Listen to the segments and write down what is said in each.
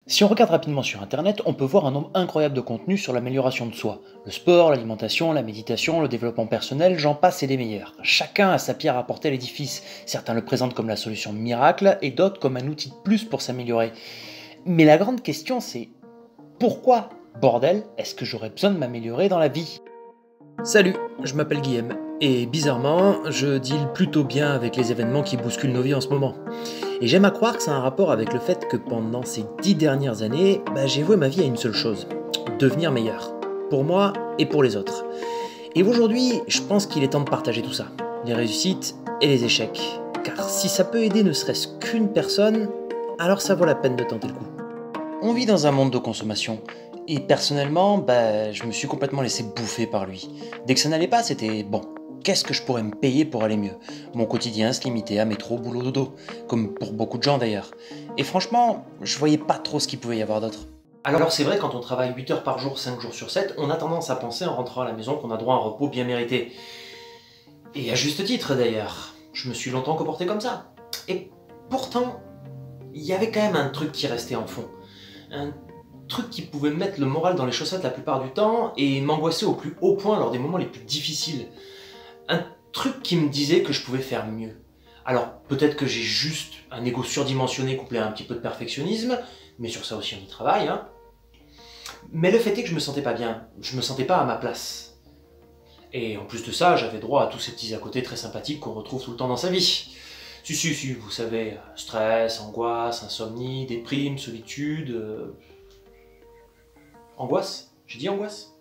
Si on regarde rapidement sur internet, on peut voir un nombre incroyable de contenus sur l'amélioration de soi. Le sport, l'alimentation, la méditation, le développement personnel, j'en passe et des meilleurs. Chacun a sa pierre à apporter à l'édifice. Certains le présentent comme la solution miracle et d'autres comme un outil de plus pour s'améliorer. Mais la grande question c'est pourquoi, bordel, est-ce que j'aurais besoin de m'améliorer dans la vie? Salut, je m'appelle Guillaume, et bizarrement, je deal plutôt bien avec les événements qui bousculent nos vies en ce moment. Et j'aime à croire que ça a un rapport avec le fait que pendant ces 10 dernières années, j'ai voué ma vie à une seule chose, devenir meilleur. Pour moi et pour les autres. Et aujourd'hui, je pense qu'il est temps de partager tout ça, les réussites et les échecs. Car si ça peut aider ne serait-ce qu'une personne, alors ça vaut la peine de tenter le coup. On vit dans un monde de consommation. Et personnellement, je me suis complètement laissé bouffer par lui. Dès que ça n'allait pas, c'était bon. Qu'est-ce que je pourrais me payer pour aller mieux? Mon quotidien se limitait à métro, boulot, dodo, comme pour beaucoup de gens d'ailleurs. Et franchement, je voyais pas trop ce qu'il pouvait y avoir d'autre. Alors c'est vrai, quand on travaille 8 heures par jour, 5 jours sur 7, on a tendance à penser en rentrant à la maison qu'on a droit à un repos bien mérité. Et à juste titre d'ailleurs. Je me suis longtemps comporté comme ça. Et pourtant, il y avait quand même un truc qui restait en fond. Un truc qui pouvait me mettre le moral dans les chaussettes la plupart du temps et m'angoisser au plus haut point lors des moments les plus difficiles. Un truc qui me disait que je pouvais faire mieux. Alors peut-être que j'ai juste un ego surdimensionné couplé à un petit peu de perfectionnisme, mais sur ça aussi on y travaille, hein. Mais le fait est que je me sentais pas bien, je me sentais pas à ma place. Et en plus de ça, j'avais droit à tous ces petits à côté très sympathiques qu'on retrouve tout le temps dans sa vie. Si, vous savez, stress, angoisse, insomnie, déprime, solitude... Angoisse? J'ai dit angoisse?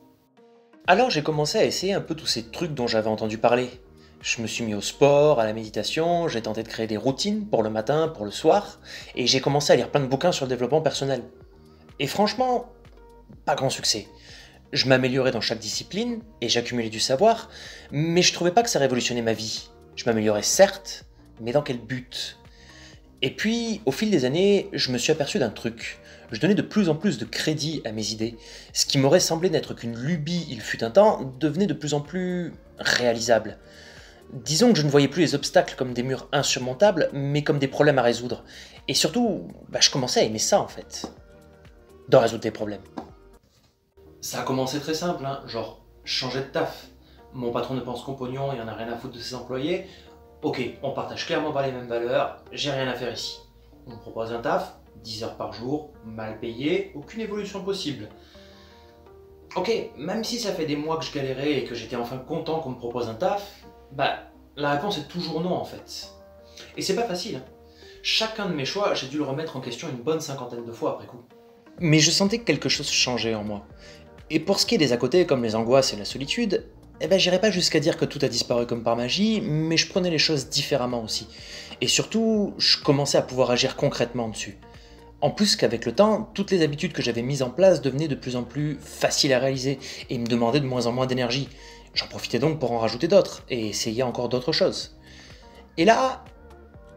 Alors j'ai commencé à essayer un peu tous ces trucs dont j'avais entendu parler. Je me suis mis au sport, à la méditation, j'ai tenté de créer des routines pour le matin, pour le soir, et j'ai commencé à lire plein de bouquins sur le développement personnel. Et franchement, pas grand succès. Je m'améliorais dans chaque discipline, et j'accumulais du savoir, mais je trouvais pas que ça révolutionnait ma vie. Je m'améliorais certes, mais dans quel but? Et puis, au fil des années, je me suis aperçu d'un truc. Je donnais de plus en plus de crédit à mes idées. Ce qui m'aurait semblé n'être qu'une lubie il fut un temps, devenait de plus en plus réalisable. Disons que je ne voyais plus les obstacles comme des murs insurmontables, mais comme des problèmes à résoudre. Et surtout, je commençais à aimer ça en fait. D'en résoudre des problèmes. Ça a commencé très simple, hein, genre changer de taf. Mon patron ne pense qu'au pognon et en a rien à foutre de ses employés. Ok, on partage clairement pas les mêmes valeurs, j'ai rien à faire ici. On me propose un taf, 10 heures par jour, mal payé, aucune évolution possible. Ok, même si ça fait des mois que je galérais et que j'étais enfin content qu'on me propose un taf, la réponse est toujours non en fait. Et c'est pas facile, hein. Chacun de mes choix, j'ai dû le remettre en question une bonne 50aine de fois après coup. Mais je sentais que quelque chose changeait en moi. Et pour ce qui est des à côté comme les angoisses et la solitude, j'irais pas jusqu'à dire que tout a disparu comme par magie, mais je prenais les choses différemment aussi. Et surtout, je commençais à pouvoir agir concrètement dessus. En plus qu'avec le temps, toutes les habitudes que j'avais mises en place devenaient de plus en plus faciles à réaliser et me demandaient de moins en moins d'énergie. J'en profitais donc pour en rajouter d'autres et essayer encore d'autres choses. Et là,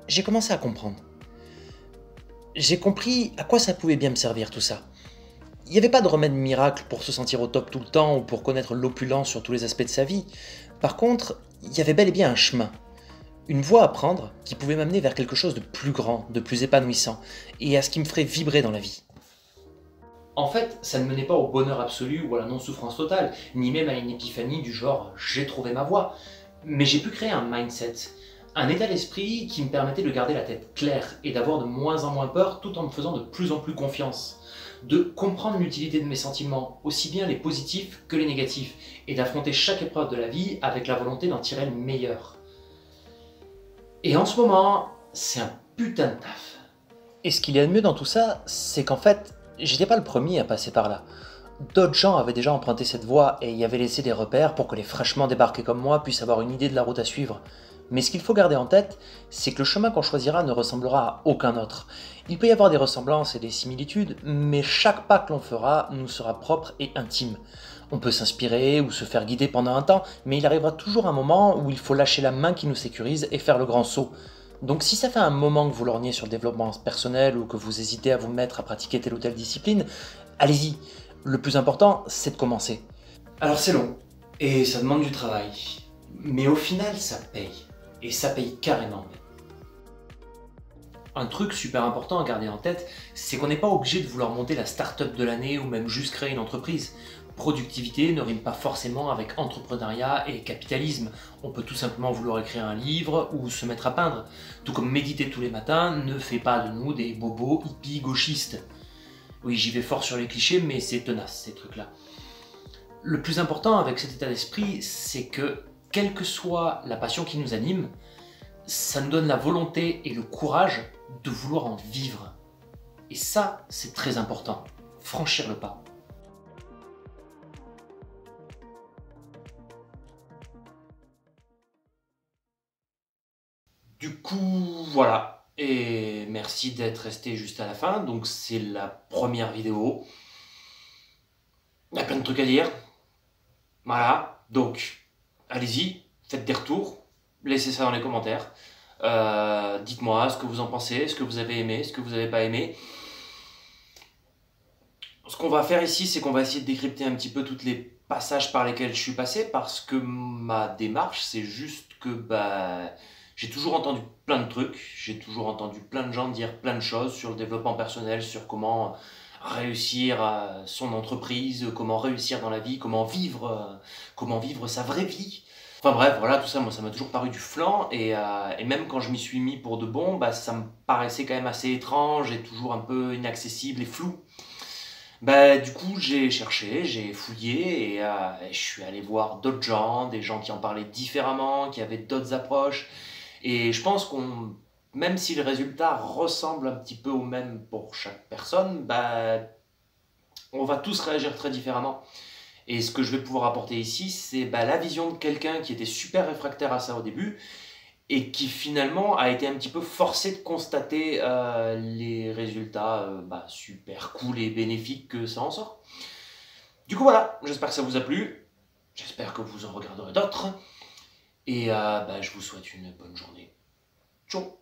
j'ai commencé à comprendre. J'ai compris à quoi ça pouvait bien me servir tout ça. Il n'y avait pas de remède miracle pour se sentir au top tout le temps ou pour connaître l'opulence sur tous les aspects de sa vie. Par contre, il y avait bel et bien un chemin. Une voie à prendre qui pouvait m'amener vers quelque chose de plus grand, de plus épanouissant, et à ce qui me ferait vibrer dans la vie. En fait, ça ne menait pas au bonheur absolu ou à la non-souffrance totale, ni même à une épiphanie du genre « j'ai trouvé ma voie ». Mais j'ai pu créer un mindset, un état d'esprit qui me permettait de garder la tête claire et d'avoir de moins en moins peur tout en me faisant de plus en plus confiance. De comprendre l'utilité de mes sentiments, aussi bien les positifs que les négatifs, et d'affronter chaque épreuve de la vie avec la volonté d'en tirer le meilleur. Et en ce moment, c'est un putain de taf. Et ce qu'il y a de mieux dans tout ça, c'est qu'en fait, j'étais pas le premier à passer par là. D'autres gens avaient déjà emprunté cette voie et y avaient laissé des repères pour que les fraîchement débarqués comme moi puissent avoir une idée de la route à suivre. Mais ce qu'il faut garder en tête, c'est que le chemin qu'on choisira ne ressemblera à aucun autre. Il peut y avoir des ressemblances et des similitudes, mais chaque pas que l'on fera nous sera propre et intime. On peut s'inspirer ou se faire guider pendant un temps, mais il arrivera toujours un moment où il faut lâcher la main qui nous sécurise et faire le grand saut. Donc si ça fait un moment que vous lorgnez sur le développement personnel ou que vous hésitez à vous mettre à pratiquer telle ou telle discipline, allez-y. Le plus important, c'est de commencer. Alors c'est long, et ça demande du travail, mais au final ça paye, et ça paye carrément. Un truc super important à garder en tête, c'est qu'on n'est pas obligé de vouloir monter la start-up de l'année ou même juste créer une entreprise. Productivité ne rime pas forcément avec entrepreneuriat et capitalisme. On peut tout simplement vouloir écrire un livre ou se mettre à peindre. Tout comme méditer tous les matins ne fait pas de nous des bobos hippies gauchistes. Oui, j'y vais fort sur les clichés, mais c'est tenace ces trucs-là. Le plus important avec cet état d'esprit, c'est que, quelle que soit la passion qui nous anime, ça nous donne la volonté et le courage de vouloir en vivre. Et ça, c'est très important. Franchir le pas. Du coup, voilà. Et merci d'être resté juste à la fin. Donc c'est la première vidéo. Il y a plein de trucs à dire. Voilà. Donc, allez-y, faites des retours. Laissez ça dans les commentaires. Dites-moi ce que vous en pensez, ce que vous avez aimé, ce que vous n'avez pas aimé. Ce qu'on va faire ici, c'est qu'on va essayer de décrypter un petit peu tous les passages par lesquels je suis passé, parce que ma démarche, c'est juste que j'ai toujours entendu plein de trucs, j'ai toujours entendu plein de gens dire plein de choses sur le développement personnel, sur comment réussir son entreprise, comment réussir dans la vie, comment vivre sa vraie vie. Enfin bref, voilà, tout ça, moi, ça m'a toujours paru du flan, et même quand je m'y suis mis pour de bon, ça me paraissait quand même assez étrange et toujours un peu inaccessible et flou. Du coup, j'ai cherché, j'ai fouillé et je suis allé voir d'autres gens, des gens qui en parlaient différemment, qui avaient d'autres approches. Et je pense même si le résultat ressemble un petit peu au même pour chaque personne, on va tous réagir très différemment. Et ce que je vais pouvoir apporter ici, c'est la vision de quelqu'un qui était super réfractaire à ça au début et qui finalement a été un petit peu forcé de constater les résultats super cool et bénéfiques que ça en sort. Du coup voilà, j'espère que ça vous a plu, j'espère que vous en regarderez d'autres, et je vous souhaite une bonne journée. Ciao.